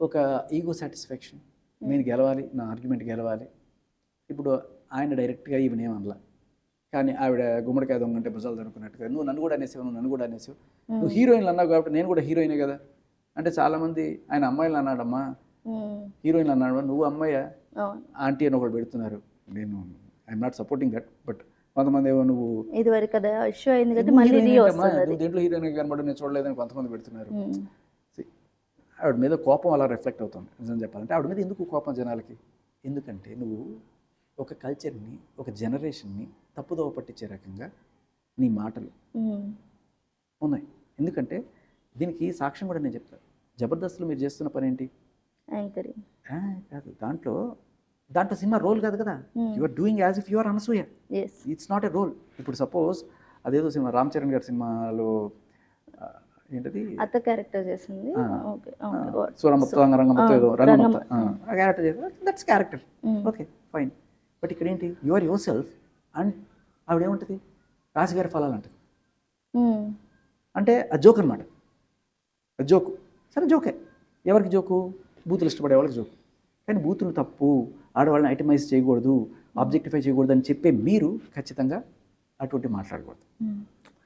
ఒక ego satisfaction, నేను గెలవాలి, నా ఆర్గ్యుమెంట్ గెలవాలి. ఇప్పుడు ఆయన డైరెక్ట్గా ఈవెన్ ఏమనలా, కానీ ఆవిడ గుమ్మడికాయ దొంగంటే భుజాలు దొరుకున్నట్టుగా నువ్వు నన్ను కూడా అనేసావు, నువ్వు నన్ను కూడా అనేసావు, నువ్వు హీరోయిన్లు అన్నావు కాబట్టి నేను కూడా హీరోయినే కదా అంటే చాలామంది ఆయన అమ్మాయిలు అన్నాడమ్మా, హీరోయిన్లు అన్నాడు, నువ్వు అమ్మాయి ఆంటీ అని ఒకటి పెడుతున్నారు. నేను I'm not supporting that, but కొంతమంది ఏమో నువ్వు ఇదివరకు కదా ఇష్యూ అయింది కదా, నువ్వు దీంట్లో హీరోయిన్ కనబడి నేను చూడలేదని కొంతమంది పెడుతున్నారు. ఆవిడ మీద కోపం అలా రిఫ్లెక్ట్ అవుతుంది. నిజం చెప్పాలంటే ఆవిడ మీద ఎందుకు కోపం జనాలకి? ఎందుకంటే నువ్వు ఒక కల్చర్ని, ఒక జనరేషన్ని తప్పుదోవ పట్టించే రకంగా నీ మాటలు ఉన్నాయి. ఎందుకంటే దీనికి సాక్ష్యం కూడా నేను చెప్తాను. జబర్దస్త్లో మీరు చేస్తున్న పని ఏంటి? యాంకరింగ్ కాదు, దాంట్లో సినిమా రోల్ కాదు కదా. You are doing as if you are Anasuya. It's not a role. ఇప్పుడు సపోజ్ అదేదో సినిమా రామ్ చరణ్ గారి సినిమాలో ఏంటది అత్త క్యారెక్టర్ చేసింది, సూరమొత్తం రంగమొత్తం ఏదో రంగమొత్తం ఆ క్యారెక్టర్ చేసి that's character, okay fine. But ఇక్కడ ఏంటి, you are yourself. And ఆవిడేముంటుంది, రాశిగారి ఫలాలు అంటుంది. అంటే ఆ జోక్ అనమాట, జోకు. సరే జోకే, ఎవరికి జోకు? బూతులు ఇష్టపడే వాళ్ళకి జోకు. కానీ బూతులు తప్పు, ఆడవాళ్ళని ఐటమైజ్ చేయకూడదు, ఆబ్జెక్టిఫై చేయకూడదు అని చెప్పే మీరు ఖచ్చితంగా అటువంటి మాట్లాడకూడదు.